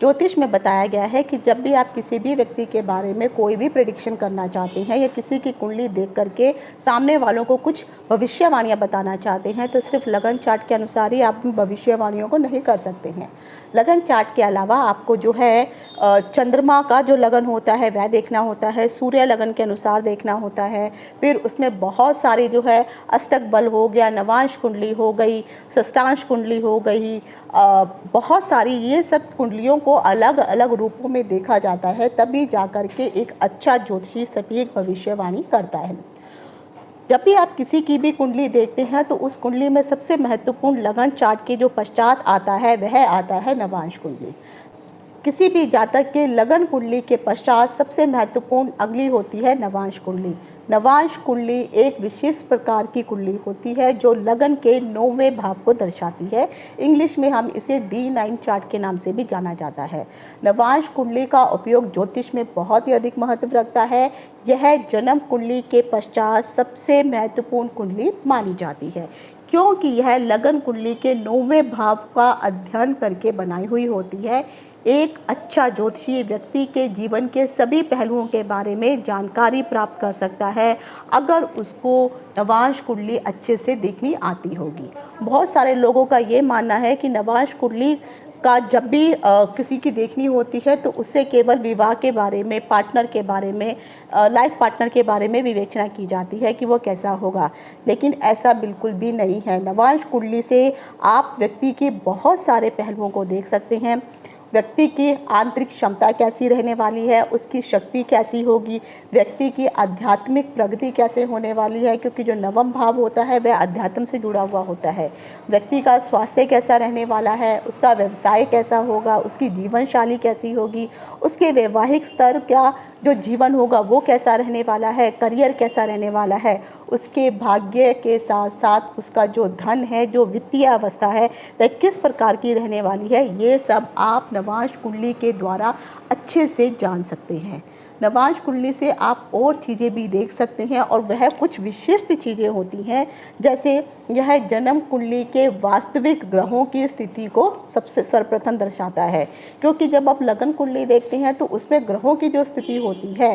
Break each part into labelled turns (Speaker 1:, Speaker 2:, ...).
Speaker 1: ज्योतिष में बताया गया है कि जब भी आप किसी भी व्यक्ति के बारे में कोई भी प्रेडिक्शन करना चाहते हैं या किसी की कुंडली देख करके सामने वालों को कुछ भविष्यवाणियां बताना चाहते हैं तो सिर्फ लगन चार्ट के अनुसार ही आप भविष्यवाणियों को नहीं कर सकते हैं। लगन चार्ट के अलावा आपको जो है चंद्रमा का जो लगन होता है वह देखना होता है, सूर्य लगन के अनुसार देखना होता है। फिर उसमें बहुत सारी जो है अष्टक बल हो गया, नवांश कुंडली हो गई, षष्ठांश कुंडली हो गई, बहुत सारी ये सब कुंडलियों को अलग अलग रूपों में देखा जाता है, तभी जाकर के एक अच्छा ज्योतिषी सटीक भविष्यवाणी करता है। जब भी आप किसी की भी कुंडली देखते हैं तो उस कुंडली में सबसे महत्वपूर्ण लगन चार्ट के जो पश्चात आता है वह आता है नवांश कुंडली। किसी भी जातक के लगन कुंडली के पश्चात सबसे महत्वपूर्ण अगली होती है नवांश कुंडली। नवांश कुंडली एक विशेष प्रकार की कुंडली होती है जो लगन के 9वें भाव को दर्शाती है। इंग्लिश में हम इसे D9 चार्ट के नाम से भी जाना जाता है। नवांश कुंडली का उपयोग ज्योतिष में बहुत ही अधिक महत्व रखता है। यह जन्म कुंडली के पश्चात सबसे महत्वपूर्ण कुंडली मानी जाती है क्योंकि यह लगन कुंडली के 9वें भाव का अध्ययन करके बनाई हुई होती है। एक अच्छा ज्योतिषी व्यक्ति के जीवन के सभी पहलुओं के बारे में जानकारी प्राप्त कर सकता है अगर उसको नवांश कुंडली अच्छे से देखनी आती होगी। बहुत सारे लोगों का ये मानना है कि नवांश कुंडली का जब भी किसी की देखनी होती है तो उससे केवल विवाह के बारे में, पार्टनर के बारे में, लाइफ पार्टनर के बारे में विवेचना की जाती है कि वो कैसा होगा, लेकिन ऐसा बिल्कुल भी नहीं है। नवांश कुंडली से आप व्यक्ति के बहुत सारे पहलुओं को देख सकते हैं। व्यक्ति की आंतरिक क्षमता कैसी रहने वाली है, उसकी शक्ति कैसी होगी, व्यक्ति की आध्यात्मिक प्रगति कैसे होने वाली है, क्योंकि जो नवम भाव होता है वह अध्यात्म से जुड़ा हुआ होता है। व्यक्ति का स्वास्थ्य कैसा रहने वाला है, उसका व्यवसाय कैसा होगा, उसकी जीवन शैली कैसी होगी, उसके वैवाहिक स्तर क्या जो जीवन होगा वो कैसा रहने वाला है, करियर कैसा रहने वाला है, उसके भाग्य के साथ साथ उसका जो धन है, जो वित्तीय अवस्था है वह किस प्रकार की रहने वाली है, ये सब आप नवांश कुंडली के द्वारा अच्छे से जान सकते हैं। नवांश कुंडली से आप और चीज़ें भी देख सकते हैं और वह कुछ विशिष्ट चीज़ें होती हैं, जैसे यह जन्म कुंडली के वास्तविक ग्रहों की स्थिति को सबसे सर्वप्रथम दर्शाता है, क्योंकि जब आप लगन कुंडली देखते हैं तो उसमें ग्रहों की जो स्थिति होती है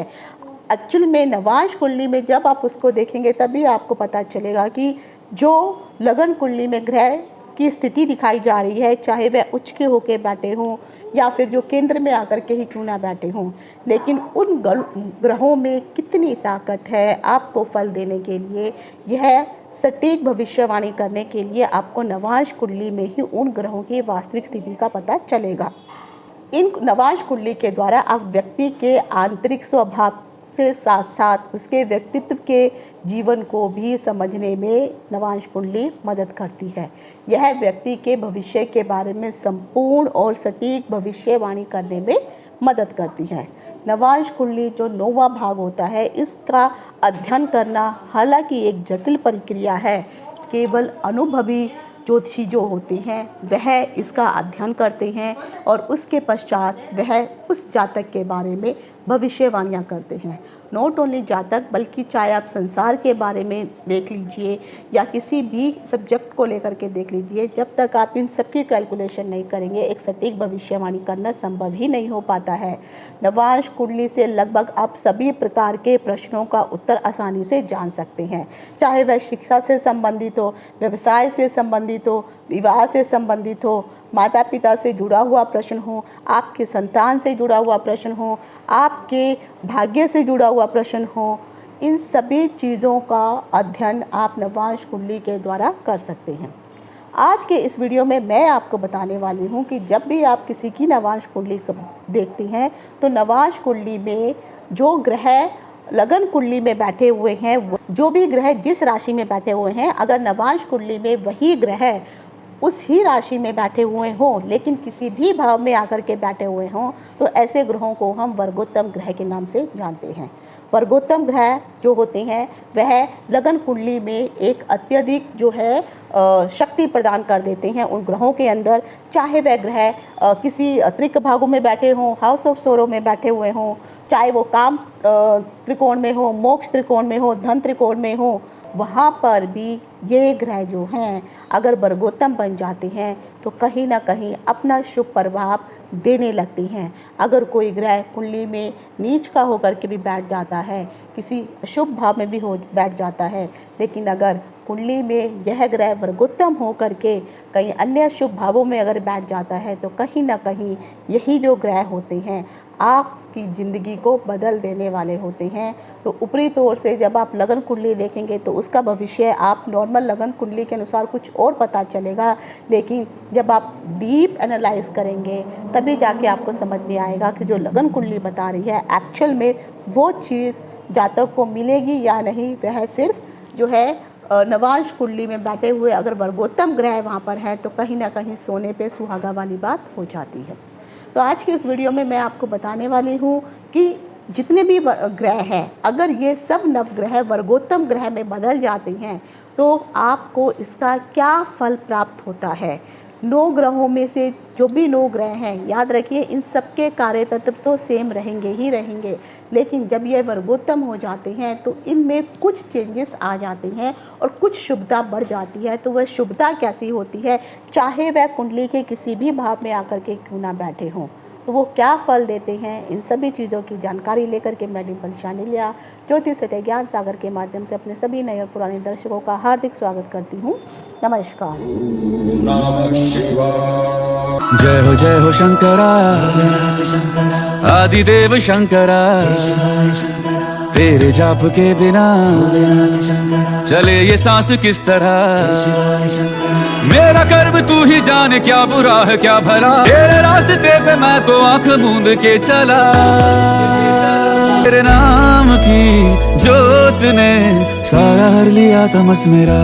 Speaker 1: एक्चुअल में नवांश कुंडली में जब आप उसको देखेंगे तभी आपको पता चलेगा कि जो लगन कुंडली में ग्रह की स्थिति दिखाई जा रही है, चाहे वह उच्च के होके बैठे हों या फिर जो केंद्र में आकर के ही क्यों ना बैठे हों, लेकिन उन ग्रहों में कितनी ताकत है आपको फल देने के लिए, यह सटीक भविष्यवाणी करने के लिए आपको नवांश कुंडली में ही उन ग्रहों की वास्तविक स्थिति का पता चलेगा। इन नवांश कुंडली के द्वारा आप व्यक्ति के आंतरिक स्वभाव से साथ साथ उसके व्यक्तित्व के जीवन को भी समझने में नवांश कुंडली मदद करती है। यह व्यक्ति के भविष्य के बारे में संपूर्ण और सटीक भविष्यवाणी करने में मदद करती है। नवांश कुंडली जो 9वां भाग होता है इसका अध्ययन करना हालांकि एक जटिल प्रक्रिया है, केवल अनुभवी ज्योतिषी जो होते हैं वह इसका अध्ययन करते हैं और उसके पश्चात वह उस जातक के बारे में भविष्यवाणियाँ करते हैं। नॉट ओनली जातक बल्कि चाहे आप संसार के बारे में देख लीजिए या किसी भी सब्जेक्ट को लेकर के देख लीजिए, जब तक आप इन सब की कैलकुलेशन नहीं करेंगे एक सटीक भविष्यवाणी करना संभव ही नहीं हो पाता है। नवांश कुंडली से लगभग आप सभी प्रकार के प्रश्नों का उत्तर आसानी से जान सकते हैं, चाहे वह शिक्षा से संबंधित हो, व्यवसाय से संबंधित हो, विवाह से संबंधित हो, माता पिता से जुड़ा हुआ प्रश्न हो, आपके संतान से जुड़ा हुआ प्रश्न हो, आपके भाग्य से जुड़ा हुआ प्रश्न हो, इन सभी चीज़ों का अध्ययन आप नवांश कुंडली के द्वारा कर सकते हैं। आज के इस वीडियो में मैं आपको बताने वाली हूँ कि जब भी आप किसी की नवांश कुंडली देखते हैं तो नवांश कुंडली में जो ग्रह लगन कुंडली में बैठे हुए हैं, जो भी ग्रह जिस राशि में बैठे हुए हैं, अगर नवांश कुंडली में वही ग्रह उस ही राशि में बैठे हुए हों लेकिन किसी भी भाव में आकर के बैठे हुए हों तो ऐसे ग्रहों को हम वर्गोत्तम ग्रह के नाम से जानते हैं। वर्गोत्तम ग्रह जो होते हैं वह लगन कुंडली में एक अत्यधिक जो है शक्ति प्रदान कर देते हैं उन ग्रहों के अंदर, चाहे वह ग्रह किसी त्रिक भागों में बैठे हों, हाउस ऑफ सोरो में बैठे हुए हों, चाहे वो काम त्रिकोण में हो, मोक्ष त्रिकोण में हो, धन त्रिकोण में हो, वहाँ पर भी ये ग्रह जो हैं अगर वर्गोत्तम बन जाते हैं तो कहीं ना कहीं अपना शुभ प्रभाव देने लगती हैं। अगर कोई ग्रह कुंडली में नीच का होकर के भी बैठ जाता है, किसी अशुभ भाव में भी हो बैठ जाता है, लेकिन अगर कुंडली में यह ग्रह वर्गोत्तम हो करके कहीं अन्य शुभ भावों में अगर बैठ जाता है, तो कहीं ना कहीं यही जो ग्रह होते हैं आपकी ज़िंदगी को बदल देने वाले होते हैं। तो ऊपरी तौर से जब आप लगन कुंडली देखेंगे तो उसका भविष्य आप नॉर्मल लगन कुंडली के अनुसार कुछ और पता चलेगा, लेकिन जब आप डीप एनालाइज करेंगे तभी जाके आपको समझ में आएगा कि जो लगन कुंडली बता रही है एक्चुअल में वो चीज़ जातक को मिलेगी या नहीं। वह सिर्फ जो है नवांश कुंडली में बैठे हुए अगर वर्गोत्तम ग्रह वहाँ पर है तो कहीं ना कहीं सोने पे सुहागा वाली बात हो जाती है। तो आज की इस वीडियो में मैं आपको बताने वाली हूँ कि जितने भी ग्रह हैं, अगर ये सब नवग्रह वर्गोत्तम ग्रह में बदल जाते हैं तो आपको इसका क्या फल प्राप्त होता है। 9 ग्रहों में से जो भी 9 ग्रह हैं, याद रखिए इन सबके कार्य तत्व तो सेम रहेंगे ही रहेंगे, लेकिन जब ये वर्गोत्तम हो जाते हैं तो इनमें कुछ चेंजेस आ जाते हैं और कुछ शुभता बढ़ जाती है। तो वह शुभता कैसी होती है, चाहे वह कुंडली के किसी भी भाव में आकर के क्यों ना बैठे हों, तो वो क्या फल देते हैं, इन सभी चीज़ों की जानकारी लेकर के मैं डिम्पल शानिल्या ज्योतिष सत्य ज्ञान सागर के माध्यम से अपने सभी नए और पुराने दर्शकों का हार्दिक स्वागत करती हूँ। नमस्कार।
Speaker 2: जय हो शंकरा आदिदेव शंकरा, तेरे जाप के बिना चले ये सांस किस तरह। मेरा कर्म तू ही जाने, क्या बुरा है क्या भला, तेरे रास्ते पे मैं तो आंख मूंद के चला। तेरे नाम की जोत ने सारा हर लिया तमस मेरा।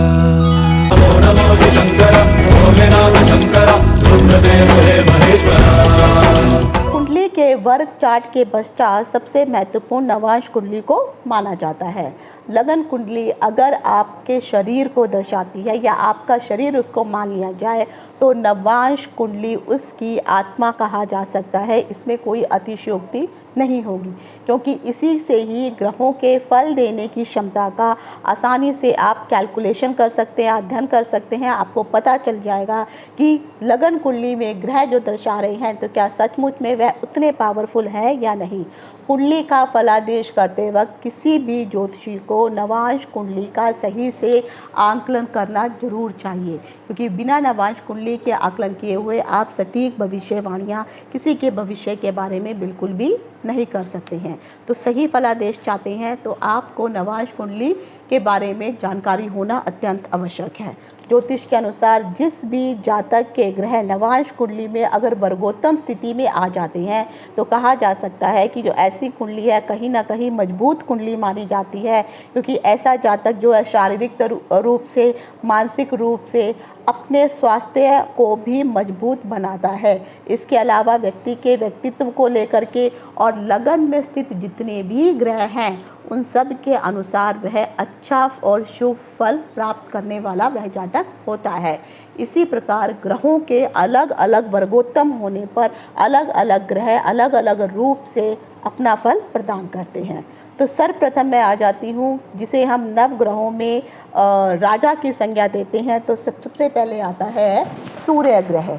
Speaker 2: नमो नमो शंकरा भोलेनाथ शंकरा रुद्रदेव हे महेश्वरा।
Speaker 1: कुंडली के वर्ग चार्ट के पश्चात सबसे महत्वपूर्ण नवांश कुंडली को माना जाता है। लगन कुंडली अगर आपके शरीर को दर्शाती है या आपका शरीर उसको मान लिया जाए तो नवांश कुंडली उसकी आत्मा कहा जा सकता है। इसमें कोई अतिशयोक्ति नहीं होगी, क्योंकि इसी से ही ग्रहों के फल देने की क्षमता का आसानी से आप कैलकुलेशन कर सकते हैं, अध्ययन कर सकते हैं। आपको पता चल जाएगा कि लगन कुंडली में ग्रह जो दर्शा रहे हैं तो क्या सचमुच में वह उतने पावरफुल है या नहीं। कुंडली का फलादेश करते वक्त किसी भी ज्योतिषी को नवांश कुंडली का सही से आकलन करना जरूर चाहिए, क्योंकि बिना नवांश कुंडली के आकलन किए हुए आप सटीक भविष्यवाणियाँ किसी के भविष्य के बारे में बिल्कुल भी नहीं कर सकते हैं। तो सही फलादेश चाहते हैं तो आपको नवांश कुंडली के बारे में जानकारी होना अत्यंत आवश्यक है। ज्योतिष के अनुसार जिस भी जातक के ग्रह नवांश कुंडली में अगर वर्गोत्तम स्थिति में आ जाते हैं तो कहा जा सकता है कि जो ऐसी कुंडली है कहीं ना कहीं मजबूत कुंडली मानी जाती है, क्योंकि ऐसा जातक जो है शारीरिक रूप से, मानसिक रूप से अपने स्वास्थ्य को भी मजबूत बनाता है। इसके अलावा व्यक्ति के व्यक्तित्व को लेकर के और लगन में स्थित जितने भी ग्रह हैं उन सब के अनुसार वह अच्छा और शुभ फल प्राप्त करने वाला वह जातक होता है। इसी प्रकार ग्रहों के अलग अलग वर्गोत्तम होने पर अलग अलग ग्रह अलग अलग रूप से अपना फल प्रदान करते हैं। तो सर्वप्रथम मैं आ जाती हूँ जिसे हम नव ग्रहों में राजा की संज्ञा देते हैं। तो सबसे पहले आता है सूर्य ग्रह।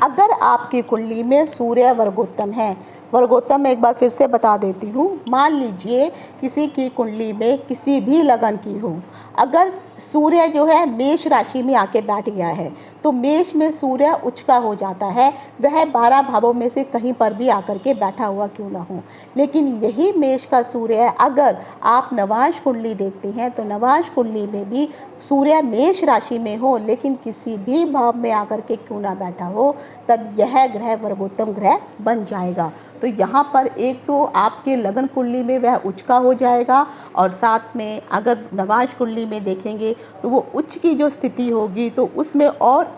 Speaker 1: अगर आपकी कुंडली में सूर्य वर्गोत्तम है, वर्गोत्तम में एक बार फिर से बता देती हूँ, मान लीजिए किसी की कुंडली में किसी भी लगन की हो, अगर सूर्य जो है मेष राशि में आके बैठ गया है तो मेष में सूर्य उच्च का हो जाता है, वह 12 भावों में से कहीं पर भी आकर के बैठा हुआ क्यों ना हो। लेकिन यही मेष का सूर्य अगर आप नवांश कुंडली देखते हैं तो नवांश कुंडली में भी सूर्य मेष राशि में हो लेकिन किसी भी भाव में आकर के क्यों ना बैठा हो, तब यह ग्रह वर्गोत्तम ग्रह बन जाएगा। तो यहाँ पर एक तो आपके लगन कुंडली में वह उच्च का हो जाएगा और साथ में अगर नवांश कुंडली में देखेंगे तो वो उच्च की जो स्थिति होगी तो उसमें और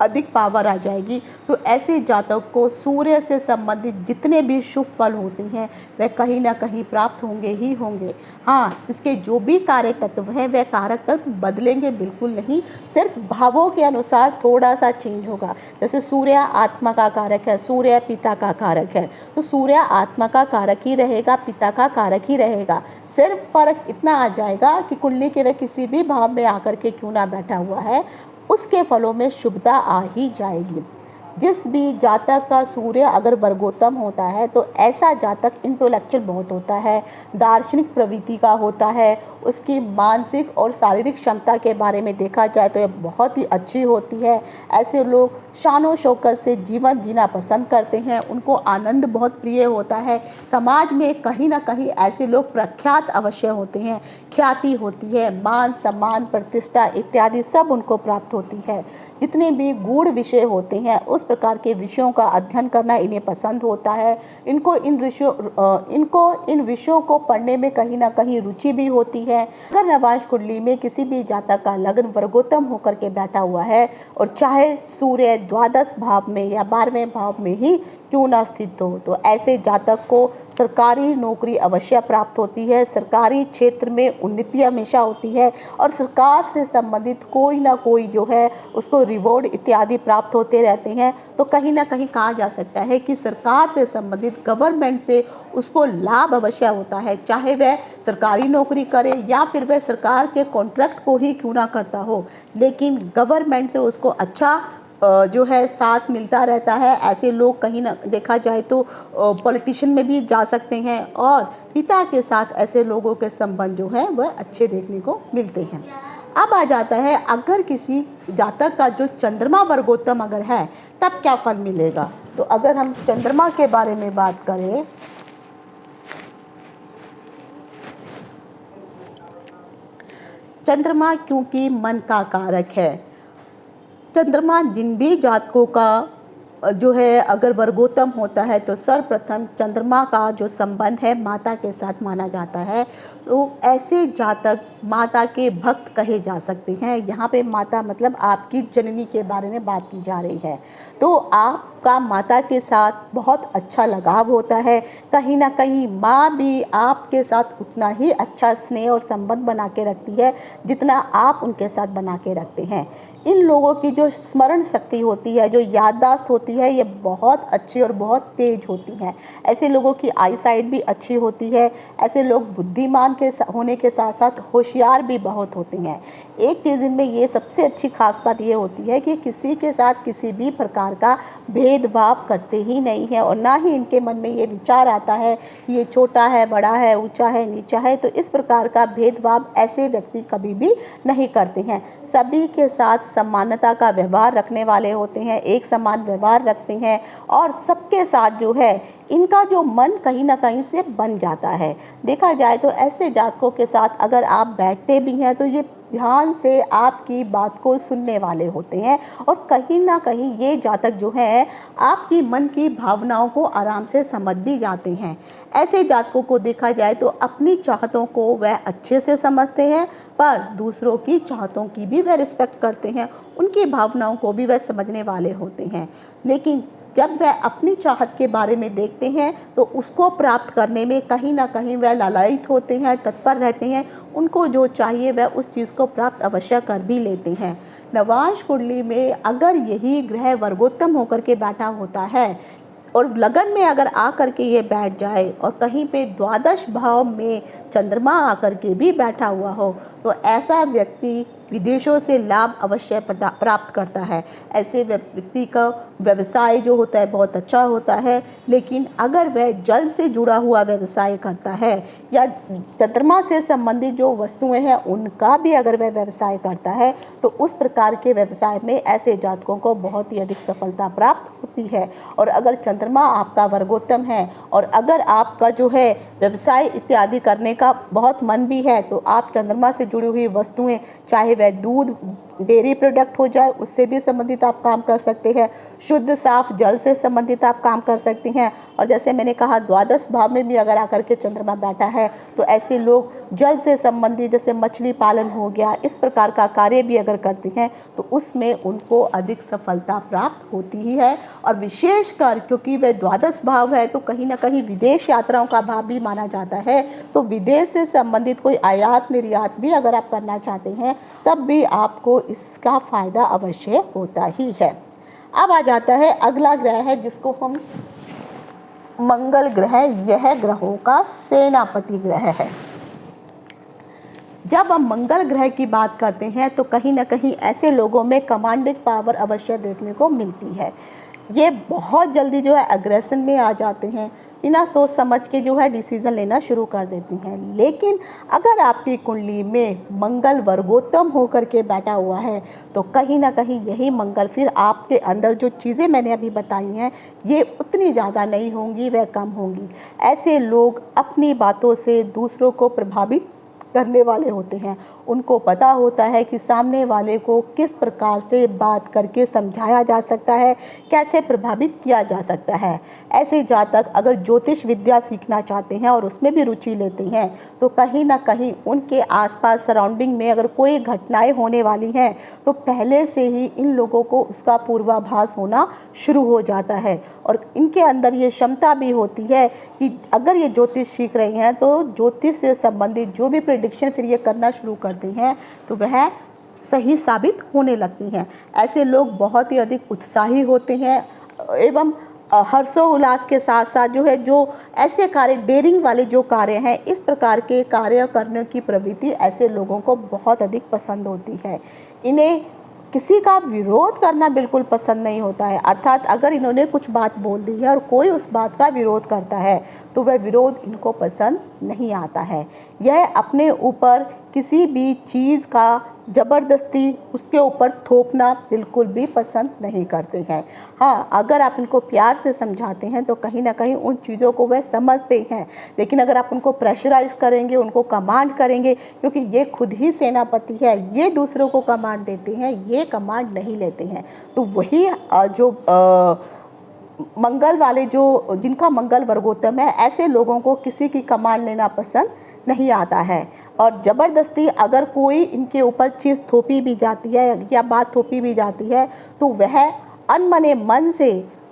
Speaker 1: अधिक पावर आ जाएगी। तो ऐसे जातक को सूर्य से संबंधित जितने भी शुभ फल होते हैं वह कहीं ना कहीं प्राप्त होंगे ही होंगे। हाँ, इसके जो भी कार्य तत्व हैं वह कारक तत्व बदलेंगे बिल्कुल नहीं, सिर्फ भावों के अनुसार थोड़ा सा चेंज होगा। जैसे सूर्य आत्मा का कारक है, सूर्य पिता का कारक है, तो सूर्य आत्मा का कारक ही रहेगा, पिता का कारक ही रहेगा। सिर्फ फर्क इतना आ जाएगा कि कुंडली के वह किसी भी भाव में आकर के क्यों ना बैठा हुआ है, उसके फलों में शुभता आ ही जाएगी। जिस भी जातक का सूर्य अगर वर्गोत्तम होता है तो ऐसा जातक इंटेलेक्चुअल बहुत होता है, दार्शनिक प्रवृत्ति का होता है, उसकी मानसिक और शारीरिक क्षमता के बारे में देखा जाए तो यह बहुत ही अच्छी होती है। ऐसे लोग शानो शौकत से जीवन जीना पसंद करते हैं, उनको आनंद बहुत प्रिय होता है। समाज में कहीं ना कहीं ऐसे लोग प्रख्यात अवश्य होते हैं, ख्याति होती है, मान सम्मान प्रतिष्ठा इत्यादि सब उनको प्राप्त होती है। जितने भी गूढ़ विषय होते हैं उस प्रकार के विषयों का अध्ययन करना इन्हें पसंद होता है। इनको इन विषयों को पढ़ने में कहीं ना कहीं रुचि भी होती है। अगर नवांश कुंडली में किसी भी जातक का लग्न वर्गोत्तम होकर के बैठा हुआ है और चाहे सूर्य द्वादश भाव में या 12वें भाव में ही क्यों ना स्थित हो, तो ऐसे जातक को सरकारी नौकरी अवश्य प्राप्त होती है, सरकारी क्षेत्र में उन्नति हमेशा होती है और सरकार से संबंधित कोई ना कोई जो है उसको रिवॉर्ड इत्यादि प्राप्त होते रहते हैं। तो कहीं ना कहीं कहा जा सकता है कि सरकार से संबंधित गवर्नमेंट से उसको लाभ अवश्य होता है, चाहे वह सरकारी नौकरी करे या फिर वह सरकार के कॉन्ट्रैक्ट को ही क्यों ना करता हो, लेकिन गवर्नमेंट से उसको अच्छा जो है साथ मिलता रहता है। ऐसे लोग कहीं ना देखा जाए तो पॉलिटिशियन में भी जा सकते हैं और पिता के साथ ऐसे लोगों के संबंध जो है वह अच्छे देखने को मिलते हैं। अब आ जाता है अगर किसी जातक का जो चंद्रमा वर्गोत्तम अगर है तब क्या फल मिलेगा। तो अगर हम चंद्रमा के बारे में बात करें, चंद्रमा क्योंकि मन का कारक है, चंद्रमा जिन भी जातकों का जो है अगर वर्गोत्तम होता है तो सर्वप्रथम चंद्रमा का जो संबंध है माता के साथ माना जाता है। तो ऐसे जातक माता के भक्त कहे जा सकते हैं। यहाँ पे माता मतलब आपकी जननी के बारे में बात की जा रही है। तो आपका माता के साथ बहुत अच्छा लगाव होता है, कहीं ना कहीं माँ भी आपके साथ उतना ही अच्छा स्नेह और संबंध बना के रखती है जितना आप उनके साथ बना के रखते हैं। इन लोगों की जो स्मरण शक्ति होती है, जो याददाश्त होती है, ये बहुत अच्छी और बहुत तेज होती है। ऐसे लोगों की आई साइट भी अच्छी होती है। ऐसे लोग बुद्धिमान के होने के साथ साथ होशियार भी बहुत होते हैं। एक चीज़ इनमें ये सबसे अच्छी खास बात ये होती है कि किसी के साथ किसी भी प्रकार का भेदभाव करते ही नहीं है और ना ही इनके मन में ये विचार आता है कि ये छोटा है, बड़ा है, ऊंचा है, नीचा है। तो इस प्रकार का भेदभाव ऐसे व्यक्ति कभी भी नहीं करते हैं। सभी के साथ समानता का व्यवहार रखने वाले होते हैं, एक समान व्यवहार रखते हैं और सबके साथ जो है इनका जो मन कहीं ना कहीं से बन जाता है। देखा जाए तो ऐसे जातकों के साथ अगर आप बैठते भी हैं तो ये ध्यान से आपकी बात को सुनने वाले होते हैं और कहीं ना कहीं ये जातक जो है आपकी मन की भावनाओं को आराम से समझ भी जाते हैं। ऐसे जातकों को देखा जाए तो अपनी चाहतों को वह अच्छे से समझते हैं पर दूसरों की चाहतों की भी वह रिस्पेक्ट करते हैं, उनकी भावनाओं को भी वह समझने वाले होते हैं। लेकिन जब वह अपनी चाहत के बारे में देखते हैं तो उसको प्राप्त करने में कहीं ना कहीं वह लालायित होते हैं, तत्पर रहते हैं। उनको जो चाहिए वह उस चीज़ को प्राप्त अवश्य कर भी लेते हैं। नवांश कुंडली में अगर यही ग्रह वर्गोत्तम होकर के बैठा होता है और लगन में अगर आकर के ये बैठ जाए और कहीं पे द्वादश भाव में चंद्रमा आकर के भी बैठा हुआ हो तो ऐसा व्यक्ति विदेशों से लाभ अवश्य प्राप्त करता है। ऐसे व्यक्ति का व्यवसाय जो होता है बहुत अच्छा होता है। लेकिन अगर वह जल से जुड़ा हुआ व्यवसाय करता है या चंद्रमा से संबंधित जो वस्तुएं हैं उनका भी अगर वह व्यवसाय करता है तो उस प्रकार के व्यवसाय में ऐसे जातकों को बहुत ही अधिक सफलता प्राप्त होती है। और अगर चंद्रमा आपका वर्गोत्तम है और अगर आपका जो है व्यवसाय इत्यादि करने का बहुत मन भी है तो आप चंद्रमा से जुड़ी हुई वस्तुएं, चाहे वह दूध डेयरी प्रोडक्ट हो जाए उससे भी संबंधित आप काम कर सकते हैं, शुद्ध साफ जल से संबंधित आप काम कर सकते हैं। और जैसे मैंने कहा द्वादश भाव में भी अगर आकर के चंद्रमा बैठा है तो ऐसे लोग जल से संबंधित जैसे मछली पालन हो गया, इस प्रकार का कार्य भी अगर करते हैं तो उसमें उनको अधिक सफलता प्राप्त होती ही है। और विशेषकर क्योंकि वह द्वादश भाव है तो कहीं ना कहीं विदेश यात्राओं का भाव भी माना जाता है। तो विदेश से संबंधित कोई आयात निर्यात भी अगर आप करना चाहते हैं तब भी आपको इसका फायदा अवश्य होता ही है। अब आ जाता है अगला ग्रह है जिसको हम मंगल ग्रह, यह ग्रहों का सेनापति ग्रह है। जब हम मंगल ग्रह की बात करते हैं तो कहीं ना कहीं ऐसे लोगों में कमांडिंग पावर अवश्य देखने को मिलती है। ये बहुत जल्दी जो है एग्रेशन में आ जाते हैं, बिना सोच समझ के जो है डिसीज़न लेना शुरू कर देती हैं। लेकिन अगर आपकी कुंडली में मंगल वर्गोत्तम होकर के बैठा हुआ है तो कहीं ना कहीं यही मंगल फिर आपके अंदर जो चीज़ें मैंने अभी बताई हैं ये उतनी ज़्यादा नहीं होंगी, वह कम होंगी। ऐसे लोग अपनी बातों से दूसरों को प्रभावित करने वाले होते हैं। उनको पता होता है कि सामने वाले को किस प्रकार से बात करके समझाया जा सकता है, कैसे प्रभावित किया जा सकता है। ऐसे जातक अगर ज्योतिष विद्या सीखना चाहते हैं और उसमें भी रुचि लेते हैं तो कहीं ना कहीं उनके आसपास सराउंडिंग में अगर कोई घटनाएं होने वाली हैं तो पहले से ही इन लोगों को उसका पूर्वाभास होना शुरू हो जाता है। और इनके अंदर ये क्षमता भी होती है कि अगर ये ज्योतिष सीख रहे हैं तो ज्योतिष से संबंधित जो भी प्रेडिक्शन फिर ये करना शुरू करते हैं तो वह सही साबित होने लगती हैं। ऐसे लोग बहुत ही अधिक उत्साही होते हैं एवं हर्षोल्लास के साथ साथ जो है जो ऐसे कार्य डेयरिंग वाले जो कार्य हैं, इस प्रकार के कार्य करने की प्रवृत्ति ऐसे लोगों को बहुत अधिक पसंद होती है। इन्हें किसी का विरोध करना बिल्कुल पसंद नहीं होता है। अर्थात अगर इन्होंने कुछ बात बोल दी है और कोई उस बात का विरोध करता है तो वह विरोध इनको पसंद नहीं आता है। यह अपने ऊपर किसी भी चीज़ का ज़बरदस्ती उसके ऊपर थोपना बिल्कुल भी पसंद नहीं करते हैं। हाँ, अगर आप इनको प्यार से समझाते हैं तो कहीं ना कहीं उन चीज़ों को वह समझते हैं। लेकिन अगर आप उनको प्रेशराइज करेंगे, उनको कमांड करेंगे, क्योंकि ये खुद ही सेनापति है, ये दूसरों को कमांड देते हैं, ये कमांड नहीं लेते हैं। तो वही जो मंगल वाले जो जिनका मंगल वर्गोत्तम है, ऐसे लोगों को किसी की कमांड लेना पसंद नहीं आता है। और ज़बरदस्ती अगर कोई इनके ऊपर चीज़ थोपी भी जाती है या बात थोपी भी जाती है तो वह अनमने मन से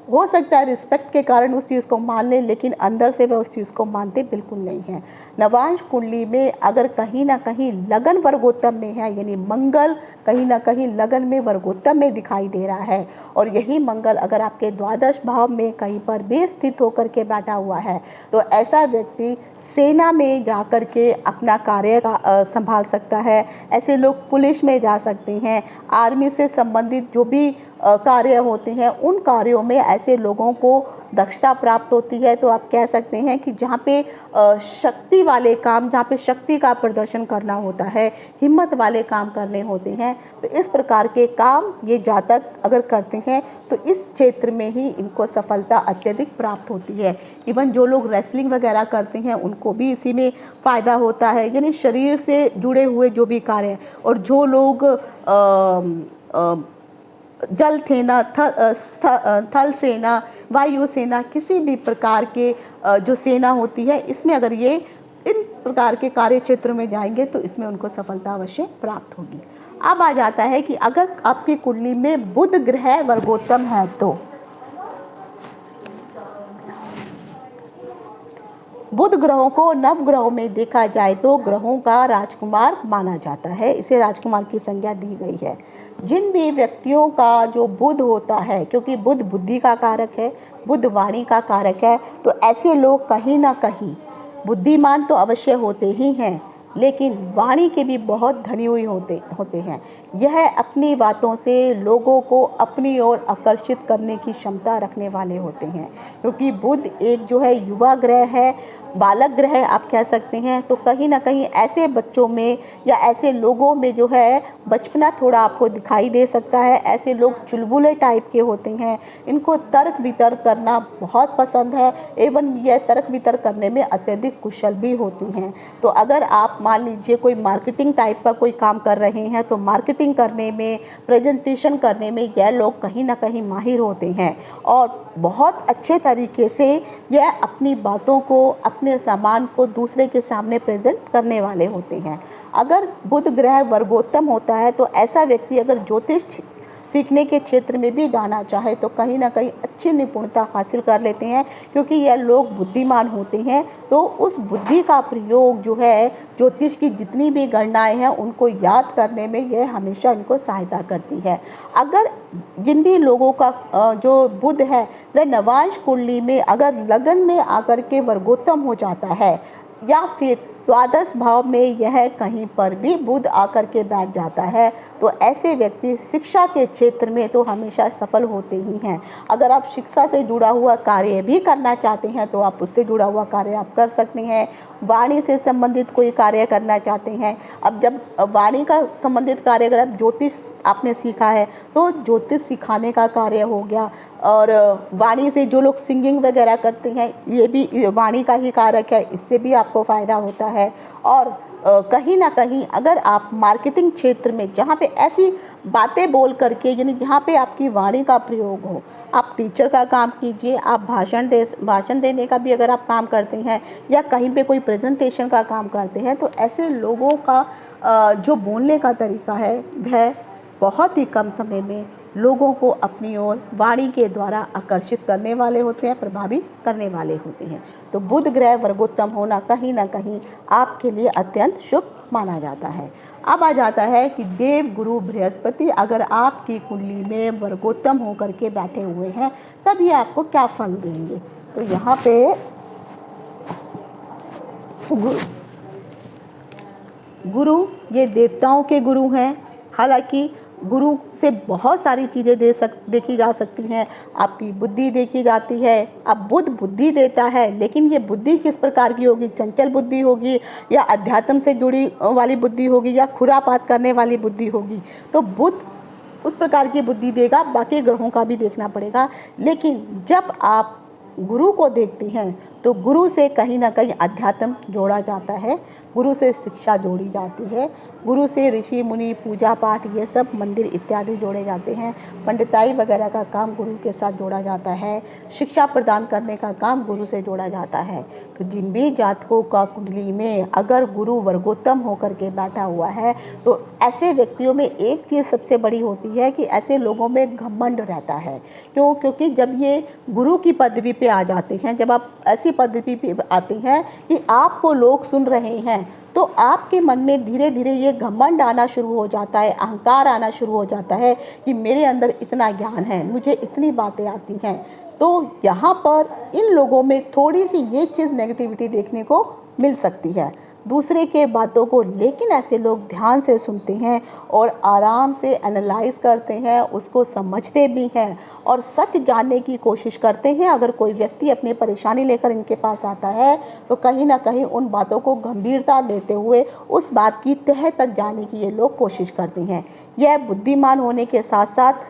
Speaker 1: हो सकता है रिस्पेक्ट के कारण उस चीज़ को मान लें, लेकिन अंदर से वह उस चीज़ को मानते बिल्कुल नहीं हैं। नवांश कुंडली में अगर कहीं ना कहीं लगन वर्गोत्तम में है, यानी मंगल कहीं ना कहीं लगन में वर्गोत्तम में दिखाई दे रहा है, और यही मंगल अगर आपके द्वादश भाव में कहीं पर भी स्थित होकर के बैठा हुआ है तो ऐसा व्यक्ति सेना में जा कर के अपना कार्य का संभाल सकता है। ऐसे लोग पुलिस में जा सकते हैं, आर्मी से संबंधित जो भी कार्य होते हैं उन कार्यों में ऐसे लोगों को दक्षता प्राप्त होती है। तो आप कह सकते हैं कि जहाँ पे शक्ति वाले काम, जहाँ पे शक्ति का प्रदर्शन करना होता है, हिम्मत वाले काम करने होते हैं, तो इस प्रकार के काम ये जातक अगर करते हैं तो इस क्षेत्र में ही इनको सफलता अत्यधिक प्राप्त होती है। इवन जो लोग रेसलिंग वगैरह करते हैं उनको भी इसी में फ़ायदा होता है, यानी शरीर से जुड़े हुए जो भी कार्य, और जो लोग जल सेना, थल सेना, वायु सेना, किसी भी प्रकार के जो सेना होती है, इसमें अगर ये इन प्रकार के कार्य क्षेत्र में जाएंगे तो इसमें उनको सफलता अवश्य प्राप्त होगी। अब आ जाता है कि अगर आपकी कुंडली में बुध ग्रह वर्गोत्तम है तो बुध ग्रहों को नवग्रहों में देखा जाए तो ग्रहों का राजकुमार माना जाता है, इसे राजकुमार की संज्ञा दी गई है। जिन भी व्यक्तियों का जो बुध होता है, क्योंकि बुध बुद्धि का कारक है, बुध वाणी का कारक है, तो ऐसे लोग कहीं ना कहीं बुद्धिमान तो अवश्य होते ही हैं, लेकिन वाणी के भी बहुत धनी हुए होते हैं। यह अपनी बातों से लोगों को अपनी ओर आकर्षित करने की क्षमता रखने वाले होते हैं, क्योंकि बुध एक जो है युवा ग्रह है, बालक ग्रह आप कह सकते हैं। तो कहीं ना कहीं ऐसे बच्चों में या ऐसे लोगों में जो है बचपना थोड़ा आपको दिखाई दे सकता है। ऐसे लोग चुलबुले टाइप के होते हैं, इनको तर्क वितर्क करना बहुत पसंद है, एवं यह तर्क वितर्क करने में अत्यधिक कुशल भी होती हैं। तो अगर आप मान लीजिए कोई मार्केटिंग टाइप का कोई काम कर रहे हैं तो मार्केटिंग करने में, प्रेजेंटेशन करने में यह लोग कहीं ना कहीं माहिर होते हैं, और बहुत अच्छे तरीके से यह अपनी बातों को, अपने सामान को दूसरे के सामने प्रेजेंट करने वाले होते हैं। अगर बुध ग्रह वर्गोत्तम होता है तो ऐसा व्यक्ति अगर ज्योतिष सीखने के क्षेत्र में भी जाना चाहे तो कहीं ना कहीं अच्छी निपुणता हासिल कर लेते हैं, क्योंकि यह लोग बुद्धिमान होते हैं। तो उस बुद्धि का प्रयोग जो है ज्योतिष की जितनी भी गणनाएं हैं उनको याद करने में यह हमेशा इनको सहायता करती है। अगर जिन भी लोगों का जो बुध है वह नवांश कुंडली में अगर लगन में आकर के वर्गोत्तम हो जाता है या फिर द्वादश भाव में यह कहीं पर भी बुध आकर के बैठ जाता है तो ऐसे व्यक्ति शिक्षा के क्षेत्र में तो हमेशा सफल होते ही हैं। अगर आप शिक्षा से जुड़ा हुआ कार्य भी करना चाहते हैं तो आप उससे जुड़ा हुआ कार्य आप कर सकते हैं। वाणी से संबंधित कोई कार्य करना चाहते हैं, अब जब वाणी का संबंधित कार्य, अगर आप ज्योतिष आपने सीखा है तो ज्योतिष सिखाने का कार्य हो गया। और वाणी से जो लोग सिंगिंग वगैरह करते हैं ये भी वाणी का ही कारक है, इससे भी आपको फ़ायदा होता है। और कहीं ना कहीं अगर आप मार्केटिंग क्षेत्र में जहाँ पे ऐसी बातें बोल करके, यानी जहाँ पे आपकी वाणी का प्रयोग हो, आप टीचर का काम कीजिए, आप भाषण देने का भी अगर आप काम करते हैं या कहीं पे कोई प्रेजेंटेशन का काम करते हैं तो ऐसे लोगों का जो बोलने का तरीका है वह बहुत ही कम समय में लोगों को अपनी ओर वाणी के द्वारा आकर्षित करने वाले होते हैं, प्रभावित करने वाले होते हैं। तो बुध ग्रह वर्गोत्तम होना कहीं ना कहीं आपके लिए अत्यंत शुभ माना जाता है। अब आ जाता है कि देव गुरु बृहस्पति अगर आपकी कुंडली में वर्गोत्तम होकर के बैठे हुए हैं तब ये आपको क्या फल देंगे। तो यहाँ पे गुरु ये देवताओं के गुरु हैं। हालांकि गुरु से बहुत सारी चीज़ें देखी जा सकती हैं, आपकी बुद्धि देखी जाती है। अब बुध बुद्धि देता है, लेकिन ये बुद्धि किस प्रकार की होगी, चंचल बुद्धि होगी या अध्यात्म से जुड़ी वाली बुद्धि होगी या खुरापात करने वाली बुद्धि होगी। तो बुध उस प्रकार की बुद्धि देगा, बाकी ग्रहों का भी देखना पड़ेगा। लेकिन जब आप गुरु को देखते हैं तो गुरु से कहीं ना कहीं अध्यात्म जोड़ा जाता है, गुरु से शिक्षा जोड़ी जाती है, गुरु से ऋषि मुनि पूजा पाठ ये सब मंदिर इत्यादि जोड़े जाते हैं। पंडिताई वगैरह का काम गुरु के साथ जोड़ा जाता है, शिक्षा प्रदान करने का काम गुरु से जोड़ा जाता है। तो जिन भी जातकों का कुंडली में अगर गुरु वर्गोत्तम होकर के बैठा हुआ है तो ऐसे व्यक्तियों में एक चीज़ सबसे बड़ी होती है कि ऐसे लोगों में घमंड रहता है। क्योंकि जब ये गुरु की पदवी पे आ जाते हैं, जब आप ऐसी पदवी पे आते हैं कि आपको लोग सुन रहे हैं तो आपके मन में धीरे धीरे ये घमंड आना शुरू हो जाता है, अहंकार आना शुरू हो जाता है कि मेरे अंदर इतना ज्ञान है, मुझे इतनी बातें आती हैं। तो यहाँ पर इन लोगों में थोड़ी सी ये चीज़ नेगेटिविटी देखने को मिल सकती है दूसरे के बातों को, लेकिन ऐसे लोग ध्यान से सुनते हैं और आराम से एनालाइज करते हैं, उसको समझते भी हैं और सच जानने की कोशिश करते हैं। अगर कोई व्यक्ति अपनी परेशानी लेकर इनके पास आता है तो कहीं ना कहीं उन बातों को गंभीरता लेते हुए उस बात की तह तक जाने की ये लोग कोशिश करते हैं। यह बुद्धिमान होने के साथ साथ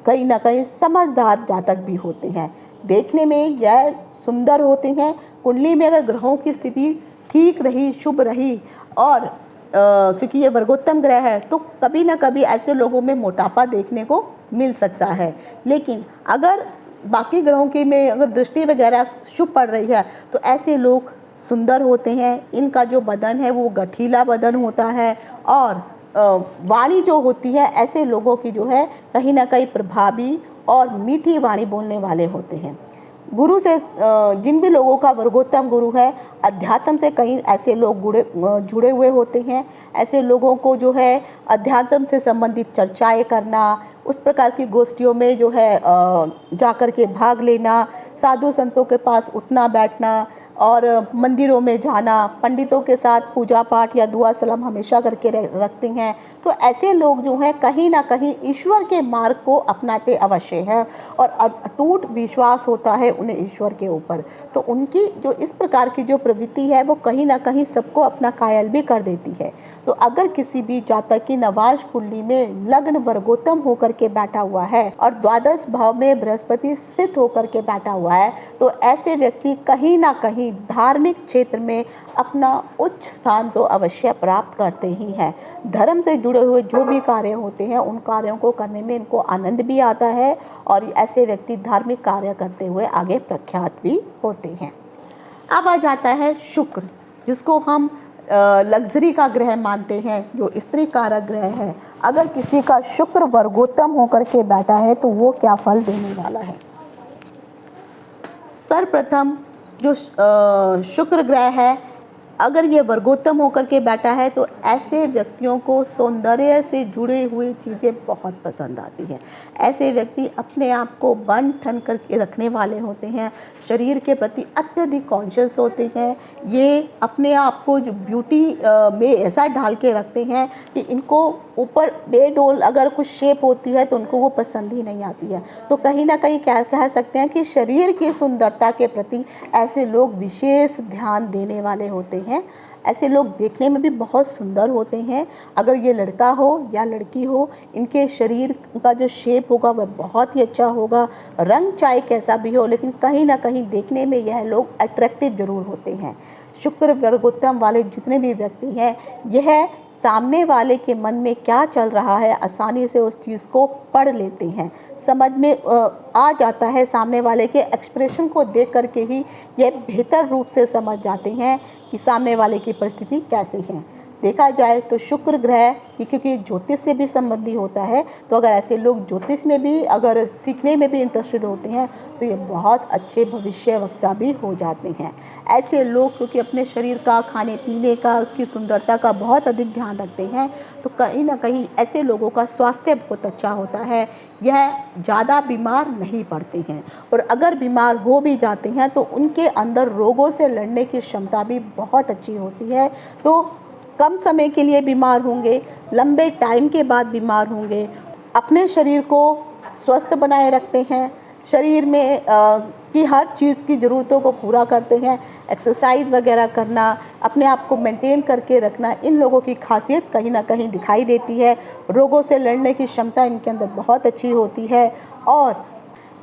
Speaker 1: कहीं ना कहीं समझदार जातक भी होते हैं, देखने में यह सुंदर होते हैं। कुंडली में अगर ग्रहों की स्थिति ठीक रही, शुभ रही और क्योंकि ये वर्गोत्तम ग्रह है तो कभी ना कभी ऐसे लोगों में मोटापा देखने को मिल सकता है। लेकिन अगर बाकी ग्रहों की में अगर दृष्टि वगैरह शुभ पड़ रही है तो ऐसे लोग सुंदर होते हैं, इनका जो बदन है वो गठीला बदन होता है और वाणी जो होती है ऐसे लोगों की जो है कहीं ना कहीं प्रभावी और मीठी वाणी बोलने वाले होते हैं। गुरु से जिन भी लोगों का वर्गोत्तम गुरु है अध्यात्म से कहीं ऐसे लोग जुड़े हुए होते हैं। ऐसे लोगों को जो है अध्यात्म से संबंधित चर्चाएं करना, उस प्रकार की गोष्ठियों में जो है जाकर के भाग लेना, साधु संतों के पास उठना बैठना और मंदिरों में जाना, पंडितों के साथ पूजा पाठ या दुआ सलाम हमेशा करके रखते हैं। तो ऐसे लोग जो हैं कहीं ना कहीं ईश्वर के मार्ग को अपनाते अवश्य हैं और अटूट विश्वास होता है उन्हें ईश्वर के ऊपर। तो उनकी जो इस प्रकार की जो प्रवृत्ति है वो कहीं ना कहीं सबको अपना कायल भी कर देती है। तो अगर किसी भी जातक की नवाज कुंडली में लग्न वर्गोत्तम होकर के बैठा हुआ है और द्वादश भाव में बृहस्पति स्थित होकर के बैठा हुआ है तो ऐसे व्यक्ति कहीं ना कहीं धार्मिक क्षेत्र में अपना उच्च स्थान तो अवश्य प्राप्त करते ही हैं। धर्म से जुड़े हुए जो भी कार्य होते हैं उन कार्यों को करने में इनको आनंद भी आता है और ऐसे व्यक्ति धार्मिक कार्य करते हुए आगे प्रख्यात भी होते हैं। अब आ जाता है शुक्र, जिसको हम लग्जरी का ग्रह मानते हैं, जो स्त्री कारक ग्रह है। अगर किसी का शुक्र वर्गोत्तम होकर के बैठा है तो वो क्या फल देने वाला है। सर्वप्रथम जो शुक्र ग्रह है अगर ये वर्गोत्तम होकर के बैठा है तो ऐसे व्यक्तियों को सौंदर्य से जुड़े हुए चीज़ें बहुत पसंद आती हैं। ऐसे व्यक्ति अपने आप को बन ठन करके रखने वाले होते हैं, शरीर के प्रति अत्यधिक कॉन्शियस होते हैं। ये अपने आप को जो ब्यूटी में ऐसा ढाल के रखते हैं कि इनको ऊपर बेडोल अगर कुछ शेप होती है तो उनको वो पसंद ही नहीं आती है। तो कहीं ना कहीं क्या कह सकते हैं कि शरीर की सुंदरता के प्रति ऐसे लोग विशेष ध्यान देने वाले होते हैं। ऐसे लोग देखने में भी बहुत सुंदर होते हैं। अगर ये लड़का हो या लड़की हो, इनके शरीर का जो शेप होगा वह बहुत ही अच्छा होगा। रंग चाहे कैसा भी हो, लेकिन कहीं ना कहीं देखने में यह लोग अट्रैक्टिव जरूर होते हैं। शुक्र वर्गोत्तम वाले जितने भी व्यक्ति हैं, यह सामने वाले के मन में क्या चल रहा है आसानी से उस चीज़ को पढ़ लेते हैं, समझ में आ जाता है। सामने वाले के एक्सप्रेशन को देख करके ही यह बेहतर रूप से समझ जाते हैं कि सामने वाले की परिस्थिति कैसी है। देखा जाए तो शुक्र ग्रह क्योंकि ज्योतिष से भी संबंधी होता है, तो अगर ऐसे लोग ज्योतिष में भी अगर सीखने में भी इंटरेस्टेड होते हैं तो ये बहुत अच्छे भविष्यवक्ता भी हो जाते हैं। ऐसे लोग क्योंकि अपने शरीर का, खाने पीने का, उसकी सुंदरता का बहुत अधिक ध्यान रखते हैं, तो कहीं ना कहीं ऐसे लोगों का स्वास्थ्य बहुत अच्छा होता है। यह ज़्यादा बीमार नहीं पड़ते हैं, और अगर बीमार हो भी जाते हैं तो उनके अंदर रोगों से लड़ने की क्षमता भी बहुत अच्छी होती है। तो कम समय के लिए बीमार होंगे, लंबे टाइम के बाद बीमार होंगे, अपने शरीर को स्वस्थ बनाए रखते हैं, शरीर में की हर चीज़ की ज़रूरतों को पूरा करते हैं। एक्सरसाइज वगैरह करना, अपने आप को मेंटेन करके रखना, इन लोगों की खासियत कहीं ना कहीं दिखाई देती है। रोगों से लड़ने की क्षमता इनके अंदर बहुत अच्छी होती है, और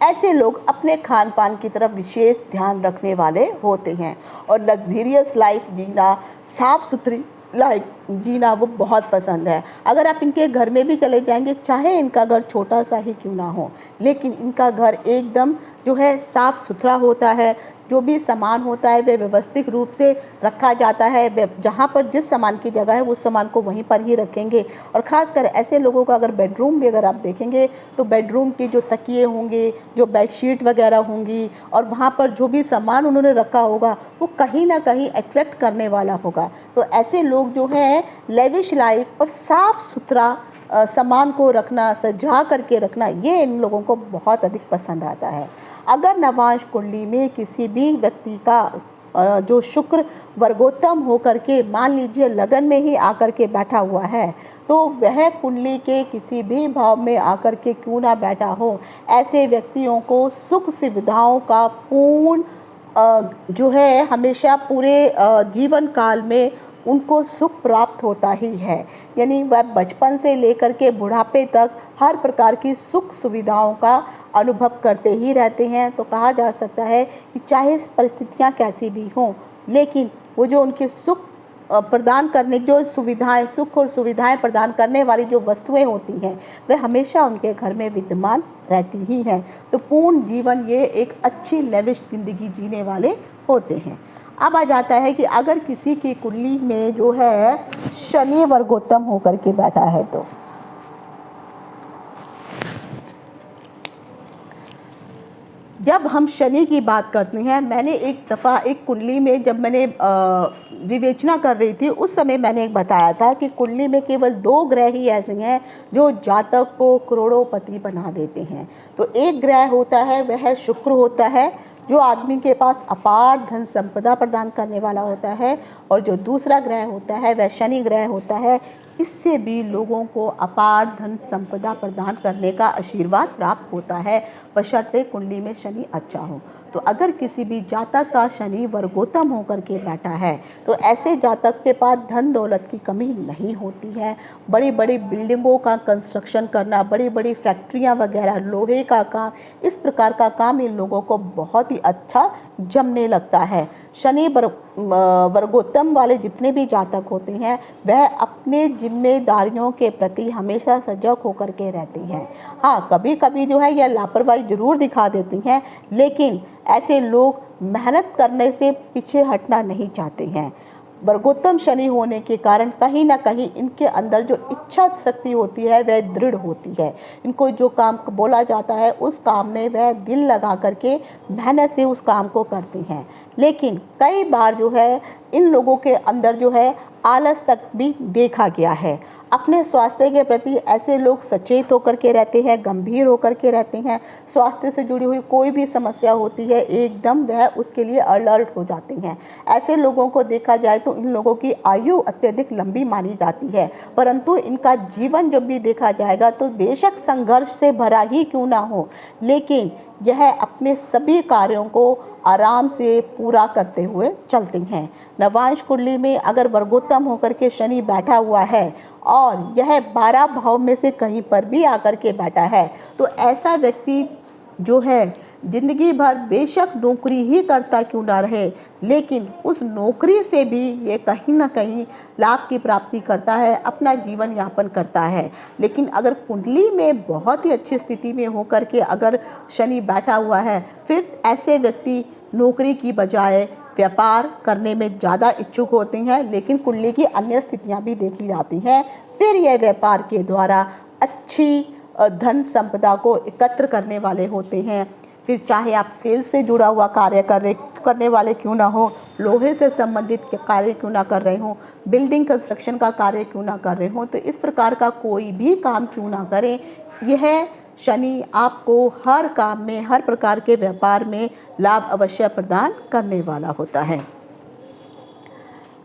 Speaker 1: ऐसे लोग अपने खान पान की तरफ विशेष ध्यान रखने वाले होते हैं, और लग्जीरियस लाइफ जीना, साफ़ सुथरी लाइफ जीना वो बहुत पसंद है। अगर आप इनके घर में भी चले जाएंगे, चाहे इनका घर छोटा सा ही क्यों ना हो, लेकिन इनका घर एकदम जो है साफ़ सुथरा होता है। जो भी सामान होता है वह व्यवस्थित रूप से रखा जाता है। जहाँ पर जिस सामान की जगह है उस सामान को वहीं पर ही रखेंगे। और ख़ासकर ऐसे लोगों का अगर बेडरूम भी अगर आप देखेंगे तो बेडरूम के जो तकिए होंगे, जो बेडशीट वगैरह होंगी, और वहाँ पर जो भी सामान उन्होंने रखा होगा वो कहीं ना कहीं अट्रैक्ट करने वाला होगा। तो ऐसे लोग जो है लेविश लाइफ और साफ़ सुथरा सामान को रखना, सजा करके रखना, ये इन लोगों को बहुत अधिक पसंद आता है। अगर नवांश कुंडली में किसी भी व्यक्ति का जो शुक्र वर्गोत्तम होकर के मान लीजिए लगन में ही आकर के बैठा हुआ है, तो वह कुंडली के किसी भी भाव में आकर के क्यों ना बैठा हो, ऐसे व्यक्तियों को सुख सुविधाओं का पूर्ण जो है हमेशा पूरे जीवन काल में उनको सुख प्राप्त होता ही है। यानी वह बचपन से लेकर के बुढ़ापे तक हर प्रकार की सुख सुविधाओं का अनुभव करते ही रहते हैं। तो कहा जा सकता है कि चाहे परिस्थितियां कैसी भी हों, लेकिन वो जो उनके सुख प्रदान करने जो सुविधाएं, सुख और सुविधाएं प्रदान करने वाली जो वस्तुएं होती हैं, वे हमेशा उनके घर में विद्यमान रहती ही हैं। तो पूर्ण जीवन ये एक अच्छी लेविश ज़िंदगी जीने वाले होते हैं। अब आ जाता है कि अगर किसी की कुंडली में जो है शनि वर्गोत्तम होकर के बैठा है, तो जब हम शनि की बात करते हैं, मैंने एक दफ़ा एक कुंडली में जब मैंने विवेचना कर रही थी, उस समय मैंने एक बताया था कि कुंडली में केवल 2 ग्रह ही ऐसे हैं जो जातक को करोड़ोंपति बना देते हैं। तो एक ग्रह होता है वह शुक्र होता है, जो आदमी के पास अपार धन संपदा प्रदान करने वाला होता है, और जो दूसरा ग्रह होता है वह शनि ग्रह होता है। इससे भी लोगों को अपार धन संपदा प्रदान करने का आशीर्वाद प्राप्त होता है, बशर्ते कुंडली में शनि अच्छा हो। तो अगर किसी भी जातक का शनि वर्गोत्तम होकर के बैठा है, तो ऐसे जातक के पास धन दौलत की कमी नहीं होती है। बड़ी बड़ी बिल्डिंगों का कंस्ट्रक्शन करना, बड़ी बड़ी फैक्ट्रियां वगैरह, लोहे का काम, इस प्रकार का काम इन लोगों को बहुत ही अच्छा जमने लगता है। शनि वर्गोत्तम वाले जितने भी जातक होते हैं वह अपने जिम्मेदारियों के प्रति हमेशा सजग होकर के रहते हैं। हाँ, कभी कभी जो है यह लापरवाही जरूर दिखा देती हैं, लेकिन ऐसे लोग मेहनत करने से पीछे हटना नहीं चाहते हैं। वर्गोत्तम शनि होने के कारण कहीं ना कहीं इनके अंदर जो इच्छा शक्ति होती है वह दृढ़ होती है। इनको जो काम बोला जाता है उस काम में वह दिल लगा करके मेहनत से उस काम को करते हैं। लेकिन कई बार जो है इन लोगों के अंदर जो है आलस तक भी देखा गया है। अपने स्वास्थ्य के प्रति ऐसे लोग सचेत होकर के रहते हैं, गंभीर होकर के रहते हैं। स्वास्थ्य से जुड़ी हुई कोई भी समस्या होती है एकदम वह उसके लिए अलर्ट हो जाते हैं। ऐसे लोगों को देखा जाए तो इन लोगों की आयु अत्यधिक लंबी मानी जाती है, परंतु इनका जीवन जब भी देखा जाएगा तो बेशक संघर्ष से भरा ही क्यों ना हो, लेकिन यह अपने सभी कार्यों को आराम से पूरा करते हुए चलते हैं। नवांश कुंडली में अगर वर्गोत्तम होकर के शनि बैठा हुआ है और यह 12 भाव में से कहीं पर भी आकर के बैठा है तो ऐसा व्यक्ति जो है जिंदगी भर बेशक नौकरी ही करता क्यों ना रहे, लेकिन उस नौकरी से भी ये कहीं ना कहीं लाभ की प्राप्ति करता है, अपना जीवन यापन करता है। लेकिन अगर कुंडली में बहुत ही अच्छी स्थिति में होकर के अगर शनि बैठा हुआ है फिर ऐसे व्यक्ति नौकरी की बजाय व्यापार करने में ज़्यादा इच्छुक होते हैं। लेकिन कुंडली की अन्य स्थितियां भी देखी जाती हैं, फिर यह व्यापार के द्वारा अच्छी धन संपदा को एकत्र करने वाले होते हैं। फिर चाहे आप सेल्स से जुड़ा हुआ कार्य करने वाले क्यों ना हो, लोहे से संबंधित कार्य क्यों ना कर रहे हो, बिल्डिंग कंस्ट्रक्शन का कार्य क्यों ना कर रहे हो, तो इस प्रकार का कोई भी काम क्यों ना करें, यह शनि आपको हर काम में, हर प्रकार के व्यापार में लाभ अवश्य प्रदान करने वाला होता है।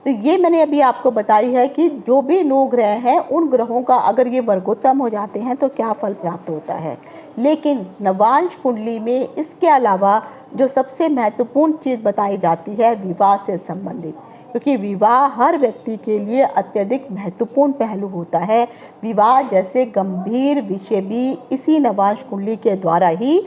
Speaker 1: तो ये मैंने अभी आपको बताई है कि जो भी 9 ग्रह हैं उन ग्रहों का अगर ये वर्गोत्तम हो जाते हैं तो क्या फल प्राप्त होता है। लेकिन नवांश कुंडली में इसके अलावा जो सबसे महत्वपूर्ण चीज़ बताई जाती है विवाह से संबंधित, क्योंकि विवाह हर व्यक्ति के लिए अत्यधिक महत्वपूर्ण पहलू होता है। विवाह जैसे गंभीर विषय भी इसी नवांश कुंडली के द्वारा ही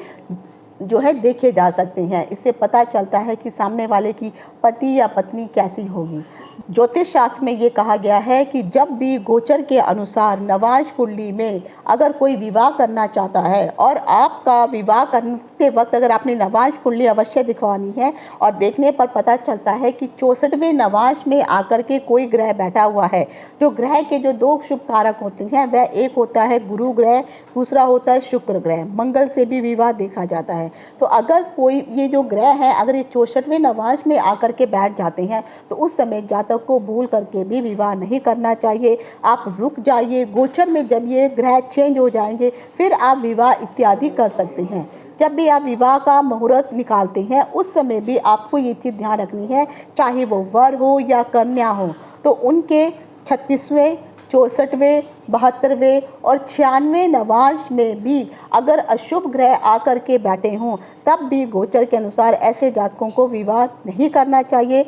Speaker 1: जो है देखे जा सकते हैं। इससे पता चलता है कि सामने वाले की पति या पत्नी कैसी होगी। ज्योतिष शास्त्र में ये कहा गया है कि जब भी गोचर के अनुसार नवांश कुंडली में अगर कोई विवाह करना चाहता है और आपका विवाह करते वक्त अगर आपने नवांश कुंडली अवश्य दिखवानी है और देखने पर पता चलता है कि 64वें नवांश में आकर के कोई ग्रह बैठा हुआ है। जो ग्रह के जो 2 शुभ कारक होते हैं वह एक होता है गुरु ग्रह, दूसरा होता है शुक्र ग्रह। मंगल से भी विवाह देखा जाता है। तो अगर कोई ये जो ग्रह है अगर ये 64वें नवांश में आकर के बैठ जाते हैं तो उस समय जातक को भूल करके भी विवाह नहीं करना चाहिए। आप रुक जाइए, गोचर में जब ये ग्रह चेंज हो जाएंगे फिर आप विवाह इत्यादि कर सकते हैं। जब भी आप विवाह का मुहूर्त निकालते हैं उस समय भी आपको ये चीज़ ध्यान रखनी है, चाहे वो वर हो या कन्या हो, तो उनके 36वें, 64वें, 72वें और 96वें नवांश में भी अगर अशुभ ग्रह आकर के बैठे हों तब भी गोचर के अनुसार ऐसे जातकों को विवाह नहीं करना चाहिए।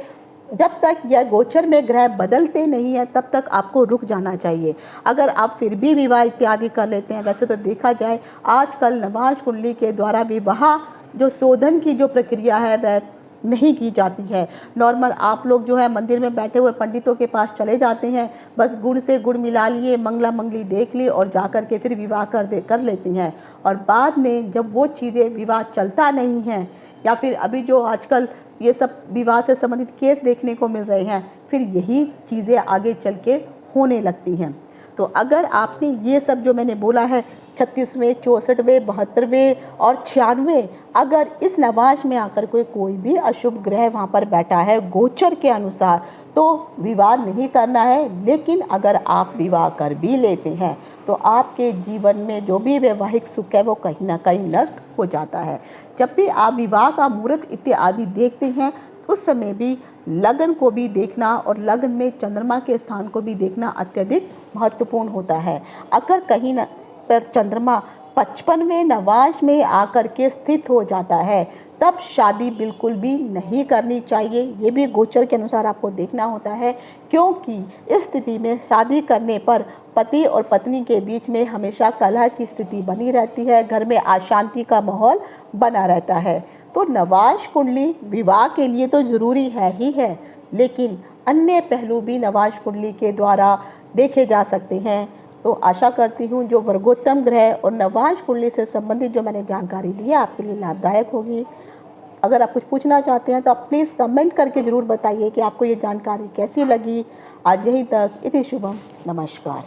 Speaker 1: जब तक यह गोचर में ग्रह बदलते नहीं हैं तब तक आपको रुक जाना चाहिए। अगर आप फिर भी विवाह इत्यादि कर लेते हैं, वैसे तो देखा जाए आजकल नवांश कुंडली के द्वारा विवाह जो शोधन की जो प्रक्रिया है वह नहीं की जाती है। नॉर्मल आप लोग जो है मंदिर में बैठे हुए पंडितों के पास चले जाते हैं, बस गुड़ से गुड़ मिला लिए, मंगला मंगली देख ली और जा कर के फिर विवाह कर लेती हैं। और बाद में जब वो चीज़ें विवाह चलता नहीं है या फिर अभी जो आजकल ये सब विवाह से संबंधित केस देखने को मिल रहे हैं, फिर यही चीज़ें आगे चल के होने लगती हैं। तो अगर आपने ये सब जो मैंने बोला है 36वें, 64वें, 72वें और 96वें अगर इस नवांश में आकर कोई भी अशुभ ग्रह वहाँ पर बैठा है गोचर के अनुसार तो विवाह नहीं करना है। लेकिन अगर आप विवाह कर भी लेते हैं तो आपके जीवन में जो भी वैवाहिक सुख है वो कहीं ना कहीं नष्ट हो जाता है। जब भी आप विवाह का मुहूर्त इत्यादि देखते हैं उस समय भी लगन को भी देखना और लगन में चंद्रमा के स्थान को भी देखना अत्यधिक महत्वपूर्ण होता है। अगर कहीं न पर चंद्रमा 55वें नवांश में आकर के स्थित हो जाता है तब शादी बिल्कुल भी नहीं करनी चाहिए। ये भी गोचर के अनुसार आपको देखना होता है, क्योंकि इस स्थिति में शादी करने पर पति और पत्नी के बीच में हमेशा कलह की स्थिति बनी रहती है, घर में अशांति का माहौल बना रहता है। तो नवांश कुंडली विवाह के लिए तो ज़रूरी है ही है, लेकिन अन्य पहलू भी नवांश कुंडली के द्वारा देखे जा सकते हैं। तो आशा करती हूँ जो वर्गोत्तम ग्रह और नवांश कुंडली से संबंधित जो मैंने जानकारी दी है आपके लिए लाभदायक होगी। अगर आप कुछ पूछना चाहते हैं तो आप प्लीज़ कमेंट करके ज़रूर बताइए कि आपको ये जानकारी कैसी लगी। आज यहीं तक, इति शुभम, नमस्कार।